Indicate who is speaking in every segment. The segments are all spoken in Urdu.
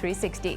Speaker 1: 360।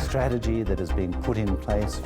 Speaker 2: strategy that is being put in place.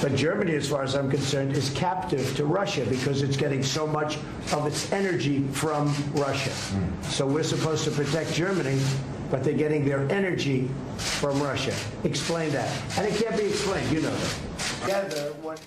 Speaker 3: But Germany, as far as I'm concerned, is captive to Russia because it's getting so much of its energy from Russia. So we're supposed to protect Germany, but they're getting their energy from Russia. Explain that. And it can't be explained, you know that.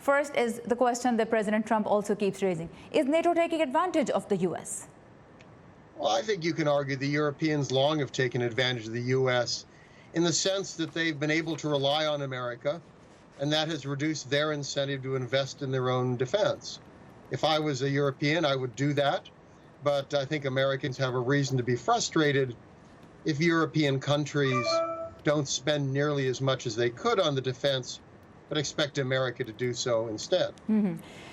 Speaker 1: First is the question that President Trump also keeps raising. Is NATO taking advantage of the U.S.?
Speaker 4: Well, I think you can argue the Europeans long have taken advantage of the U.S. in the sense that they've been able to rely on America, and that has reduced their incentive to invest in their own defense. If I was a European, I would do that, but I think Americans have a reason to be frustrated if European countries don't spend nearly as much as they could on the defense, but expect America to do so instead.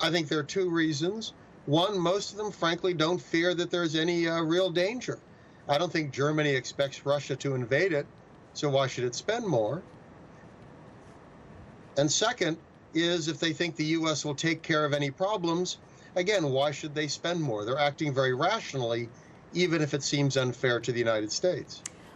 Speaker 4: I think there are two reasons. One, most of them, frankly, don't fear that there's any real danger. I don't think Germany expects Russia to invade it, so why should it spend more? And second is, if they think the U.S. will take care of any problems, again, why should they spend more? They're acting very rationally, even if it seems unfair to the United States.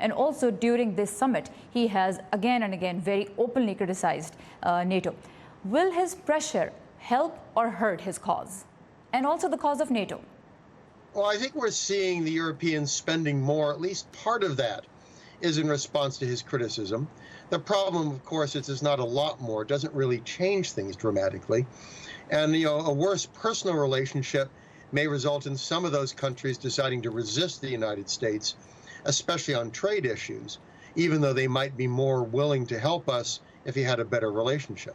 Speaker 1: and also during this summit he has again and again very openly criticized NATO. Will his pressure help or hurt his cause and also the cause of NATO?
Speaker 4: Well, I think we're seeing the Europeans spending more. At least part of that is in response to his criticism. The problem, of course, is it's not a lot more. It doesn't really change things dramatically. And, a worse personal relationship may result in some of those countries deciding to resist the United States, especially on trade issues, even though they might be more willing to help us if he had a better relationship.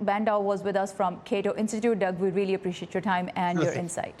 Speaker 1: Bandau was with us from Cato Institute. Doug, we really appreciate your time and your insight.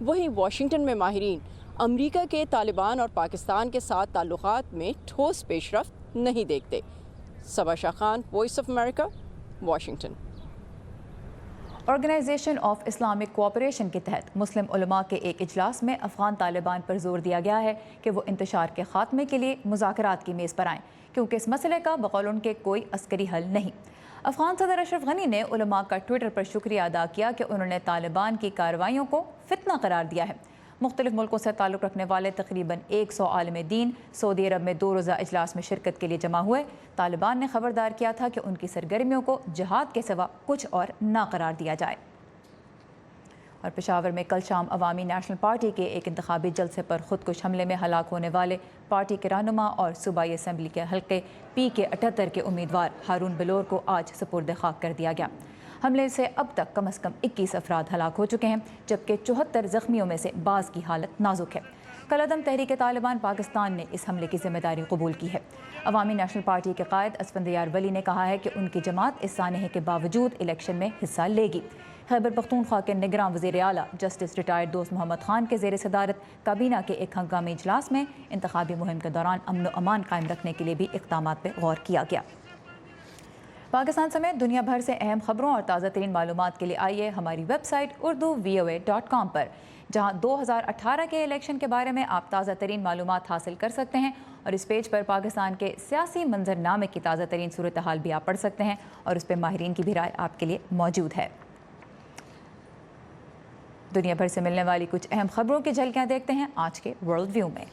Speaker 5: وہیں واشنگٹن میں ماہرین امریکہ کے طالبان اور پاکستان کے ساتھ تعلقات میں ٹھوس پیش رفت نہیں دیکھتے۔ Saba Shah Khan, Voice of America, Washington.
Speaker 1: Organisation of Islamic Cooperation کے تحت مسلم علماء کے ایک اجلاس میں افغان طالبان پر زور دیا گیا ہے کہ وہ انتشار کے خاتمے کے لیے مذاکرات کی میز پر آئیں، کیونکہ اس مسئلے کا بقول ان کے کوئی عسکری حل نہیں۔ افغان صدر اشرف غنی نے علماء کا ٹویٹر پر شکریہ ادا کیا کہ انہوں نے طالبان کی کارروائیوں کو فتنہ قرار دیا ہے۔ مختلف ملکوں سے تعلق رکھنے والے تقریباً 100 عالم دین سعودی عرب میں 2 روزہ اجلاس میں شرکت کے لیے جمع ہوئے۔ طالبان نے خبردار کیا تھا کہ ان کی سرگرمیوں کو جہاد کے سوا کچھ اور نہ قرار دیا جائے۔ اور پشاور میں کل شام عوامی نیشنل پارٹی کے ایک انتخابی جلسے پر خودکش حملے میں ہلاک ہونے والے پارٹی کے رہنما اور صوبائی اسمبلی کے حلقے پی کے 78 کے امیدوار ہارون بلور کو آج سپرد خاک کر دیا گیا۔ حملے سے اب تک کم از کم 21 افراد ہلاک ہو چکے ہیں، جبکہ 74 زخمیوں میں سے بعض کی حالت نازک ہے۔ کالعدم تحریک طالبان پاکستان نے اس حملے کی ذمہ داری قبول کی ہے۔ عوامی نیشنل پارٹی کے قائد اسفندیار ولی نے کہا ہے کہ ان کی جماعت اس سانحے کے باوجود الیکشن میں حصہ لے گی۔ خیبر پختونخوا کے نگراں وزیر اعلیٰ جسٹس ریٹائرڈ دوست محمد خان کے زیر صدارت کابینہ کے ایک ہنگامی اجلاس میں انتخابی مہم کے دوران امن و امان قائم رکھنے کے لیے بھی اقدامات پہ غور کیا گیا۔ پاکستان سمیت دنیا بھر سے اہم خبروں اور تازہ ترین معلومات کے لیے آئیے ہماری ویب سائٹ urduvoa.com پر، جہاں 2018 کے الیکشن کے بارے میں آپ تازہ ترین معلومات حاصل کر سکتے ہیں، اور اس پیج پر پاکستان کے سیاسی منظرنامے کی تازہ ترین صورتحال بھی آپ پڑھ سکتے ہیں، اور اس پہ ماہرین کی بھی رائے آپ کے لیے موجود ہے۔ دنیا بھر سے ملنے والی کچھ اہم خبروں کی جھلکیاں دیکھتے ہیں آج کے ورلڈ ویو میں۔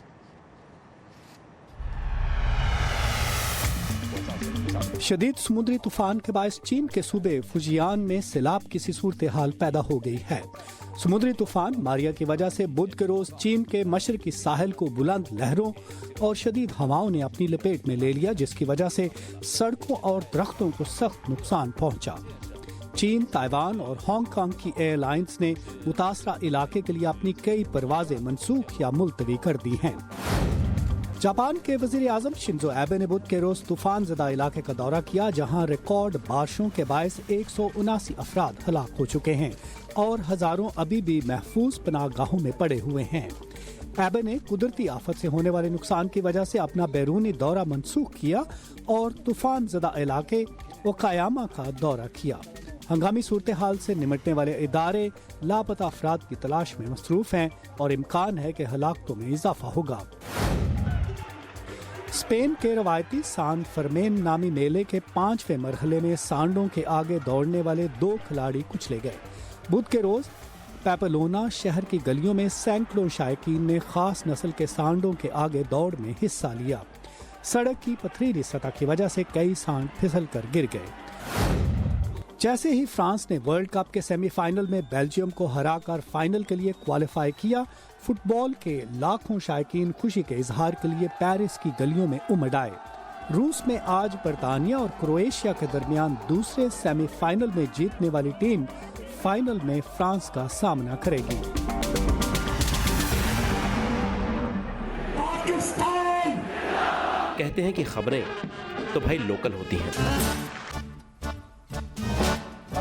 Speaker 6: شدید سمندری طوفان کے باعث چین کے صوبے فوجیان میں سیلاب کی سی صورتحال پیدا ہو گئی ہے۔ سمندری طوفان ماریا کی وجہ سے بدھ کے روز چین کے مشرقی ساحل کو بلند لہروں اور شدید ہواؤں نے اپنی لپیٹ میں لے لیا، جس کی وجہ سے سڑکوں اور درختوں کو سخت نقصان پہنچا۔ چین، تائیوان اور ہانگ کانگ کی ایئر لائنز نے متاثرہ علاقے کے لیے اپنی کئی پروازیں منسوخ یا ملتوی کر دی ہیں۔ جاپان کے وزیر اعظم شنزو ایبے نے بدھ کے روز طوفان زدہ علاقے کا دورہ کیا، جہاں ریکارڈ بارشوں کے باعث 179 افراد ہلاک ہو چکے ہیں اور ہزاروں ابھی بھی محفوظ پناہ گاہوں میں پڑے ہوئے ہیں۔ ایبے نے قدرتی آفت سے ہونے والے نقصان کی وجہ سے اپنا بیرونی دورہ منسوخ کیا اور طوفان زدہ علاقے اوکایاما کا دورہ کیا۔ ہنگامی صورتحال سے نمٹنے والے ادارے لاپتہ افراد کی تلاش میں مصروف ہیں اور امکان ہے کہ ہلاکتوں میں اضافہ ہوگا۔ اسپین کے روایتی سان فرمین نامی میلے کے 5ویں مرحلے میں سانڈوں کے آگے دوڑنے والے 2 کھلاڑی کچلے گئے۔ بدھ کے روز پیپلونا شہر کی گلیوں میں سینکڑوں شائقین نے خاص نسل کے سانڈوں کے آگے دوڑ میں حصہ لیا۔ سڑک کی پتھریلی سطح کی وجہ سے کئی سانڈ پھسل کر گر گئے۔ جیسے ہی فرانس نے ورلڈ کپ کے سیمی فائنل میں بیلجیم کو ہرا کر فائنل کے لیے کوالیفائی کیا، فٹ بال کے لاکھوں شائقین خوشی کے اظہار کے لیے پیرس کی گلیوں میں امڈ آئے۔ روس میں آج برطانیہ اور کروئیشیا کے درمیان دوسرے سیمی فائنل میں جیتنے والی ٹیم فائنل میں فرانس کا سامنا کرے گی۔
Speaker 7: کہتے ہیں کہ خبریں تو بھائی لوکل ہوتی ہیں،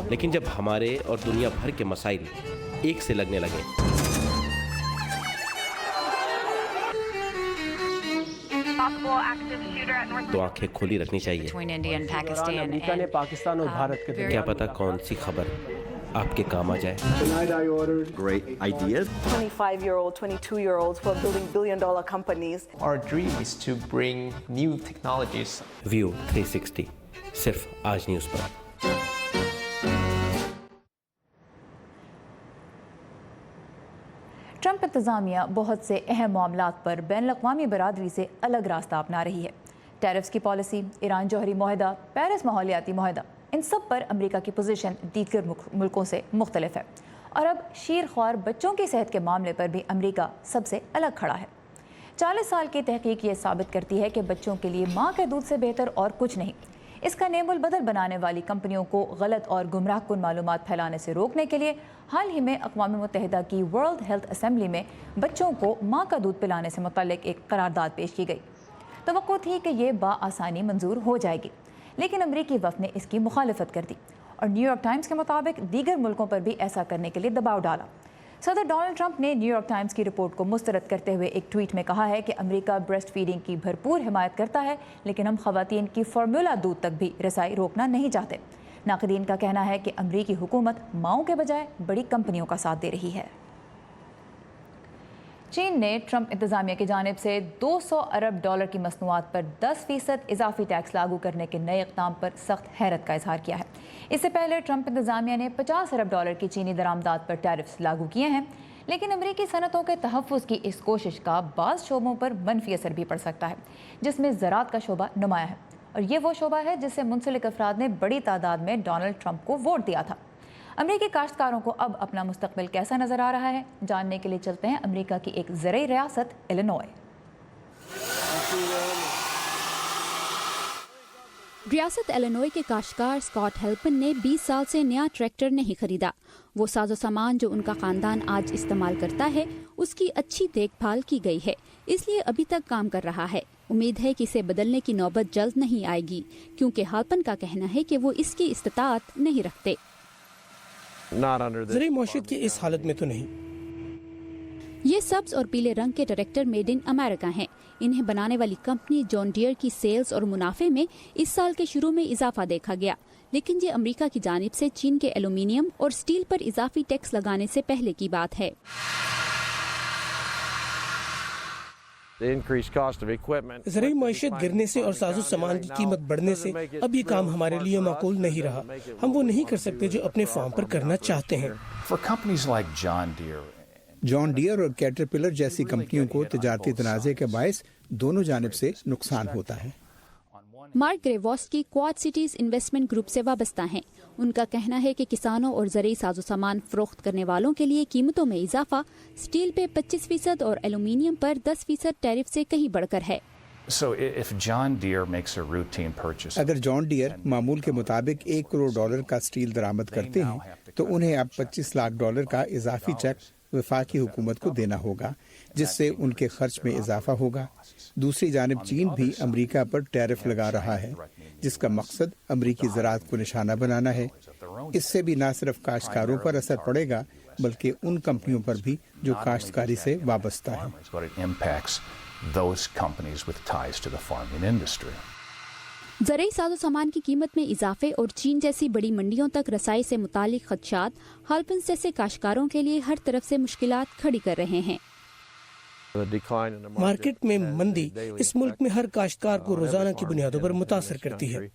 Speaker 7: لیکن جب ہمارے اور دنیا بھر کے مسائل ایک سے لگنے لگے تو آنکھیں کھلی رکھنی چاہیے۔
Speaker 8: امریکہ نے پاکستان اور بھارت کے
Speaker 7: کیا پتہ کون سی خبر آپ کے کام آ جائے۔
Speaker 9: Great ideas.
Speaker 10: 25-year-old, 22-year-olds who are building billion-dollar companies.
Speaker 8: Our dream is to bring new technologies.
Speaker 7: View 360 صرف آج نیوز پر۔
Speaker 1: ٹرمپ انتظامیہ بہت سے اہم معاملات پر بین الاقوامی برادری سے الگ راستہ اپنا رہی ہے۔ ٹیرفز کی پالیسی، ایران جوہری معاہدہ، پیرس ماحولیاتی معاہدہ، ان سب پر امریکہ کی پوزیشن دیگر ملکوں سے مختلف ہے، اور اب شیر خوار بچوں کی صحت کے معاملے پر بھی امریکہ سب سے الگ کھڑا ہے۔ 40 سال کی تحقیق یہ ثابت کرتی ہے کہ بچوں کے لیے ماں کے دودھ سے بہتر اور کچھ نہیں۔ اس کا نیم البدل بنانے والی کمپنیوں کو غلط اور گمراہ کن معلومات پھیلانے سے روکنے کے لیے حال ہی میں اقوام متحدہ کی ورلڈ ہیلتھ اسمبلی میں بچوں کو ماں کا دودھ پلانے سے متعلق ایک قرارداد پیش کی گئی۔ توقع تھی کہ یہ بآسانی منظور ہو جائے گی، لیکن امریکی وفد نے اس کی مخالفت کر دی اور نیو یارک ٹائمز کے مطابق دیگر ملکوں پر بھی ایسا کرنے کے لیے دباؤ ڈالا۔ صدر ڈونلڈ ٹرمپ نے نیو یارک ٹائمز کی رپورٹ کو مسترد کرتے ہوئے ایک ٹویٹ میں کہا ہے کہ امریکہ بریسٹ فیڈنگ کی بھرپور حمایت کرتا ہے، لیکن ہم خواتین کی فارمولا دودھ تک بھی رسائی روکنا نہیں چاہتے۔ ناقدین کا کہنا ہے کہ امریکی حکومت ماؤں کے بجائے بڑی کمپنیوں کا ساتھ دے رہی ہے۔ چین نے ٹرمپ انتظامیہ کی جانب سے $200 ارب کی مصنوعات پر 10% اضافی ٹیکس لاگو کرنے کے نئے اقدام پر سخت حیرت کا اظہار کیا ہے۔ اس سے پہلے ٹرمپ انتظامیہ نے $50 ارب کی چینی درآمدات پر ٹیرفز لاگو کیے ہیں، لیکن امریکی صنعتوں کے تحفظ کی اس کوشش کا بعض شعبوں پر منفی اثر بھی پڑ سکتا ہے، جس میں زراعت کا شعبہ نمایاں ہے، اور یہ وہ شعبہ ہے جس سے منسلک افراد نے بڑی تعداد میں ڈونلڈ ٹرمپ کو ووٹ دیا تھا۔ امریکی کاشتکاروں کو اب اپنا مستقبل کیسا نظر آ رہا ہے، جاننے کے لیے چلتے ہیں امریکہ کی ایک زرعی ریاست الینوائے۔
Speaker 11: ریاست الینوائے کے کاشتکار اسکاٹ ہیلپن نے 20 سال سے نیا ٹریکٹر نہیں خریدا۔ وہ ساز و سامان جو ان کا خاندان آج استعمال کرتا ہے اس کی اچھی دیکھ بھال کی گئی ہے، اس لیے ابھی تک کام کر رہا ہے۔ امید ہے کہ اسے بدلنے کی نوبت جلد نہیں آئے گی، کیونکہ ہیلپن کا کہنا ہے کہ وہ اس کی استطاعت نہیں رکھتے۔
Speaker 12: زرعی معیشت کی اس حالت میں تو نہیں۔
Speaker 11: یہ سبز اور پیلے رنگ کے ٹریکٹر میڈ ان امریکہ ہیں۔ انہیں بنانے والی کمپنی جان ڈیئر کی سیلز اور منافع میں اس سال کے شروع میں اضافہ دیکھا گیا، لیکن یہ امریکہ کی جانب سے چین کے ایلومینیم اور سٹیل پر اضافی ٹیکس لگانے سے پہلے کی بات ہے۔
Speaker 12: زرعی معیشت گرنے سے اور ساز و سامان کی قیمت بڑھنے سے اب یہ کام ہمارے لیے معقول نہیں رہا۔ ہم وہ نہیں کر سکتے جو اپنے فارم پر کرنا چاہتے ہیں۔
Speaker 13: جان ڈیئر اور کیٹرپلر جیسی کمپنیوں کو تجارتی تنازع کے باعث دونوں جانب سے نقصان ہوتا ہے۔
Speaker 11: مارک گریواسکی کواد سٹیز انویسٹمنٹ گروپ سے وابستہ ہیں۔ ان کا کہنا ہے کہ کسانوں اور زرعی ساز و سامان فروخت کرنے والوں کے لیے قیمتوں میں اضافہ سٹیل پہ 25% اور ایلومینیم پر 10% ٹیرف سے کہیں بڑھ کر ہے۔
Speaker 13: اگر جان ڈیئر معمول کے مطابق $1 کروڑ کا سٹیل درآمد کرتے ہیں تو انہیں اب $25 لاکھ کا اضافی چیک وفاقی حکومت کو دینا ہوگا، جس سے ان کے خرچ میں اضافہ ہوگا۔ دوسری جانب چین بھی امریکہ پر ٹیرف لگا رہا ہے، جس کا مقصد امریکی زراعت کو نشانہ بنانا ہے۔ اس سے بھی نہ صرف کاشتکاروں پر اثر پڑے گا بلکہ ان کمپنیوں پر بھی جو کاشتکاری سے وابستہ ہیں۔
Speaker 11: زرعی ساز و سامان کی قیمت میں اضافے اور چین جیسی بڑی منڈیوں تک رسائی سے متعلق خدشات ہیلپنز جیسے کاشتکاروں کے لیے ہر طرف سے مشکلات کھڑی کر رہے ہیں۔
Speaker 12: مارکیٹ میں مندی اس ملک میں ہر کاشتکار کو روزانہ کی بنیادوں پر متاثر کرتی ہے،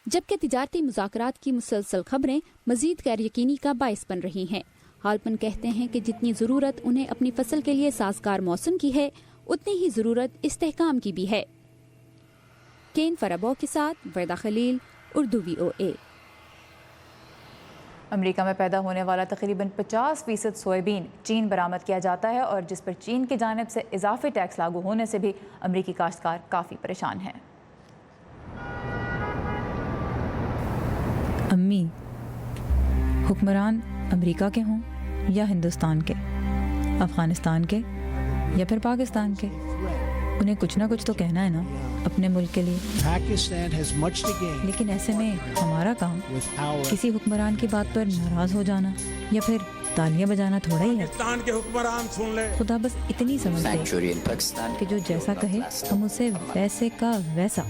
Speaker 11: جبکہ تجارتی مذاکرات کی مسلسل خبریں مزید غیر یقینی کا باعث بن رہی ہیں۔ ہیلپن کہتے ہیں کہ جتنی ضرورت انہیں اپنی فصل کے لیے سازگار موسم کی ہے، اتنی ہی ضرورت استحکام کی بھی ہے۔ کین فرابو کے ساتھ ویدا خلیل، اردو VOA۔
Speaker 1: امریکہ میں پیدا ہونے والا تقریباً 50% سویابین چین برآمد کیا جاتا ہے، اور جس پر چین کی جانب سے اضافی ٹیکس لاگو ہونے سے بھی امریکی کاشتکار کافی پریشان ہیں۔ امی، حکمران امریکہ کے ہوں یا ہندوستان کے، افغانستان کے یا پھر پاکستان کے، انہیں کچھ نہ کچھ تو کہنا ہے نا اپنے ملک کے لیے۔ لیکن ایسے میں ہمارا کام کسی حکمران کی بات پر ناراض ہو جانا یا پھر تالیاں بجانا تھوڑا ہی ہے۔ خدا بس اتنی سمجھ دے کہ جو جیسا کہے ہم اسے ویسے کا ویسا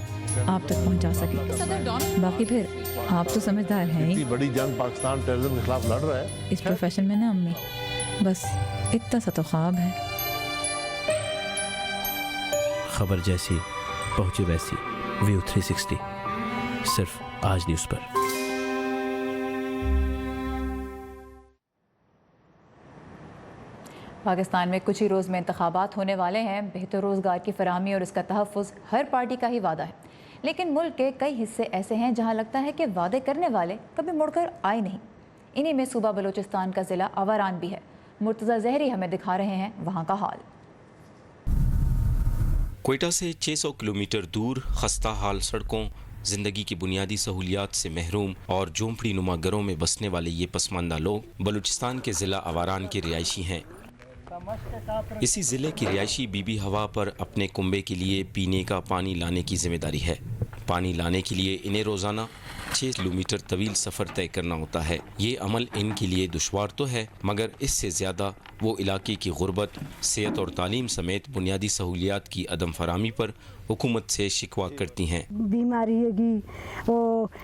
Speaker 1: آپ تک پہنچا سکیں۔ باقی پھر آپ تو سمجھدار ہیں ہی،
Speaker 14: بڑی جنگ پاکستان ٹیررزم کے خلاف لڑ رہا ہے
Speaker 1: اس پروفیشن میں نا امی، بس اتنا سا تو خواب ہے۔
Speaker 7: خبر جیسی پہنچے ویسی، ویو 360 صرف آج نیوز پر۔
Speaker 1: پاکستان میں کچھ ہی روز میں انتخابات ہونے والے ہیں۔ بہتر روزگار کی فراہمی اور اس کا تحفظ ہر پارٹی کا ہی وعدہ ہے، لیکن ملک کے کئی حصے ایسے ہیں جہاں لگتا ہے کہ وعدے کرنے والے کبھی مڑ کر آئے نہیں۔ انہی میں صوبہ بلوچستان کا ضلع آوران بھی ہے۔ مرتضی زہری ہمیں دکھا رہے ہیں وہاں کا حال۔
Speaker 15: کوئٹہ سے 600 کلومیٹر دور خستہ حال سڑکوں، زندگی کی بنیادی سہولیات سے محروم اور جھونپڑی نما گھروں میں بسنے والے یہ پسماندہ لوگ بلوچستان کے ضلع آوران کے رہائشی ہیں۔ اسی ضلع کی رہائشی بی بی ہوا پر اپنے کنبے کے لیے پینے کا پانی لانے کی ذمہ داری ہے۔ پانی لانے کے لیے انہیں روزانہ 6 کلومیٹر طویل سفر طے کرنا ہوتا ہے۔ یہ عمل ان کے لیے دشوار تو ہے، مگر اس سے زیادہ وہ علاقے کی غربت، صحت اور تعلیم سمیت بنیادی سہولیات کی عدم فراہمی پر حکومت سے شکوہ کرتی ہیں۔
Speaker 16: بیماری گی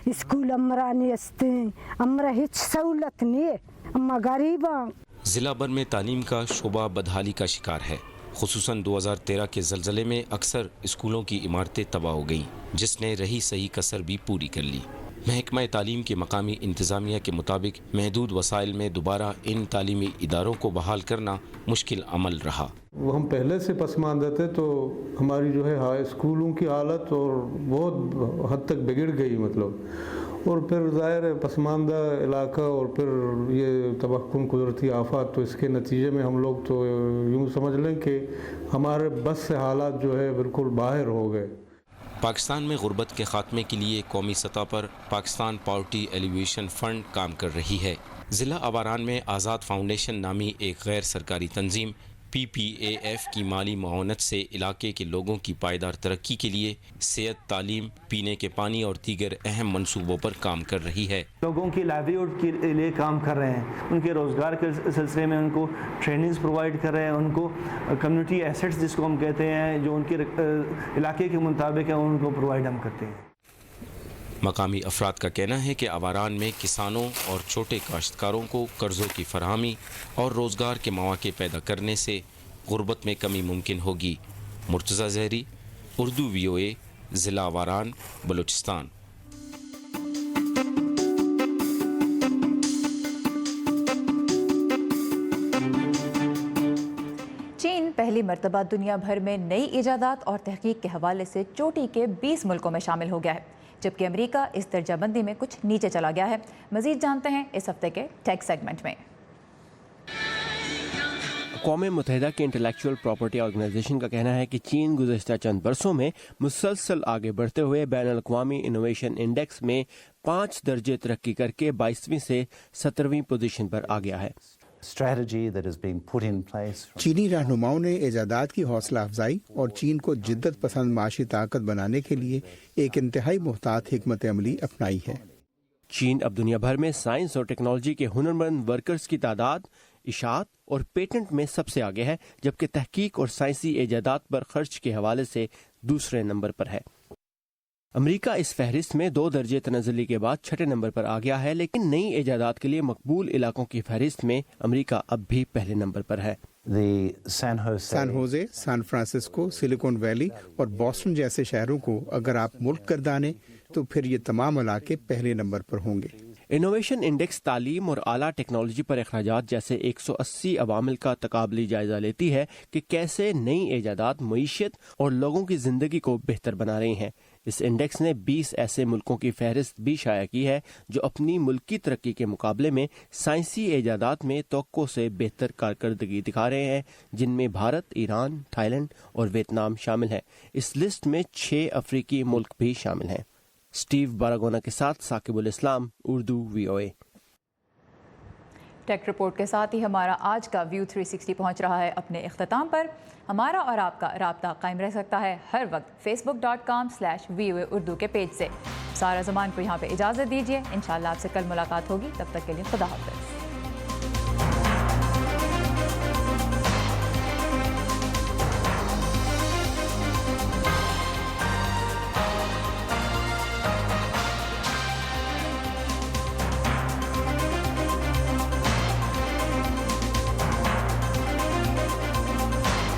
Speaker 16: اسکول امرا نہیں امرا ہچ سہولت نہیں اما غریباں۔
Speaker 15: ضلع بھر میں تعلیم کا شعبہ بدحالی کا شکار ہے۔ خصوصاً 2013 کے زلزلے میں اکثر اسکولوں کی عمارتیں تباہ ہو گئیں، جس نے رہی صحیح کسر بھی پوری کر لی۔ محکمہ تعلیم کے مقامی انتظامیہ کے مطابق محدود وسائل میں دوبارہ ان تعلیمی اداروں کو بحال کرنا مشکل عمل رہا۔
Speaker 14: وہ ہم پہلے سے پسماندہ تھے، تو ہماری جو ہے ہائی اسکولوں کی حالت اور بہت حد تک بگڑ گئی اور پھر ظاہر ہے پسماندہ علاقہ اور پھر یہ تباہ قدرتی آفات، تو اس کے نتیجے میں ہم لوگ تو یوں سمجھ لیں کہ ہمارے بس سے حالات جو ہے بالکل باہر ہو گئے۔
Speaker 15: پاکستان میں غربت کے خاتمے کے لیے قومی سطح پر پاکستان پاورٹی ایلیویشن فنڈ کام کر رہی ہے۔ ضلع آواران میں آزاد فاؤنڈیشن نامی ایک غیر سرکاری تنظیم PPAF کی مالی معاونت سے علاقے کے لوگوں کی پائیدار ترقی کے لیے صحت، تعلیم، پینے کے پانی اور دیگر اہم منصوبوں پر کام کر رہی ہے۔
Speaker 17: لوگوں کی لائیولیہوڈ کے لیے کام کر رہے ہیں، ان کے روزگار کے سلسلے میں ان کو ٹریننگز پرووائڈ کر رہے ہیں، ان کو کمیونٹی ایسٹس جس کو ہم کہتے ہیں جو ان کے علاقے کے مطابق ہے ان کو پرووائڈ ہم کرتے ہیں۔
Speaker 15: مقامی افراد کا کہنا ہے کہ آواران میں کسانوں اور چھوٹے کاشتکاروں کو قرضوں کی فراہمی اور روزگار کے مواقع پیدا کرنے سے غربت میں کمی ممکن ہوگی۔ مرتضی زہری، اردو VOA، ضلع آواران، بلوچستان۔
Speaker 1: چین پہلی مرتبہ دنیا بھر میں نئی ایجادات اور تحقیق کے حوالے سے چوٹی کے 20 ملکوں میں شامل ہو گیا ہے، جبکہ امریکہ اس درجہ بندی میں کچھ نیچے چلا گیا ہے۔ مزید جانتے ہیں اس ہفتے کے ٹیک سیگمنٹ میں۔
Speaker 7: اقوام متحدہ کے انٹلیکچوئل پراپرٹی آرگنائزیشن کا کہنا ہے کہ چین گزشتہ چند برسوں میں مسلسل آگے بڑھتے ہوئے بین الاقوامی انوویشن انڈیکس میں 5 درجے ترقی کر کے 22ویں سے 17ویں پوزیشن پر آ گیا ہے۔
Speaker 13: چینی رہنماؤں نے ایجادات کی حوصلہ افزائی اور چین کو جدت پسند معاشی طاقت بنانے کے لیے ایک انتہائی محتاط حکمت عملی اپنائی ہے۔
Speaker 7: چین اب دنیا بھر میں سائنس اور ٹیکنالوجی کے ہنرمند ورکرز کی تعداد، اشاعت اور پیٹنٹ میں سب سے آگے ہے، جبکہ تحقیق اور سائنسی ایجادات پر خرچ کے حوالے سے دوسرے نمبر پر ہے۔ امریکہ اس فہرست میں 2 درجے تنزلی کے بعد 6 نمبر پر آ گیا ہے، لیکن نئی ایجادات کے لیے مقبول علاقوں کی فہرست میں امریکہ اب بھی پہلے نمبر پر ہے۔
Speaker 13: سان ہوزے، سان فرانسسکو، سلیکون ویلی اور بوسٹن جیسے شہروں کو اگر آپ ملک کر دانے تو پھر یہ تمام علاقے پہلے نمبر پر ہوں گے۔
Speaker 7: انوویشن انڈیکس تعلیم اور اعلیٰ ٹیکنالوجی پر اخراجات جیسے 180 عوامل کا تقابلی جائزہ لیتی ہے کہ کیسے نئی ایجادات معیشت اور لوگوں کی زندگی کو بہتر بنا رہی ہیں۔ اس انڈیکس نے 20 ایسے ملکوں کی فہرست بھی شائع کی ہے جو اپنی ملکی ترقی کے مقابلے میں سائنسی ایجادات میں توقع سے بہتر کارکردگی دکھا رہے ہیں، جن میں بھارت، ایران، تھائی لینڈ اور ویتنام شامل ہیں۔ اس لسٹ میں 6 افریقی ملک بھی شامل ہیں۔ اسٹیو باراگونا کے ساتھ ثاقب الاسلام، اردو VOA۔
Speaker 1: ٹیک رپورٹ کے ساتھ ہی ہمارا آج کا ویو 360 پہنچ رہا ہے اپنے اختتام پر۔ ہمارا اور آپ کا رابطہ قائم رہ سکتا ہے ہر وقت facebook.com/VOA اردو کے پیج سے۔ سارا زمان کو یہاں پہ اجازت دیجیے، انشاءاللہ آپ سے کل ملاقات ہوگی، تب تک کے لیے خدا حافظ۔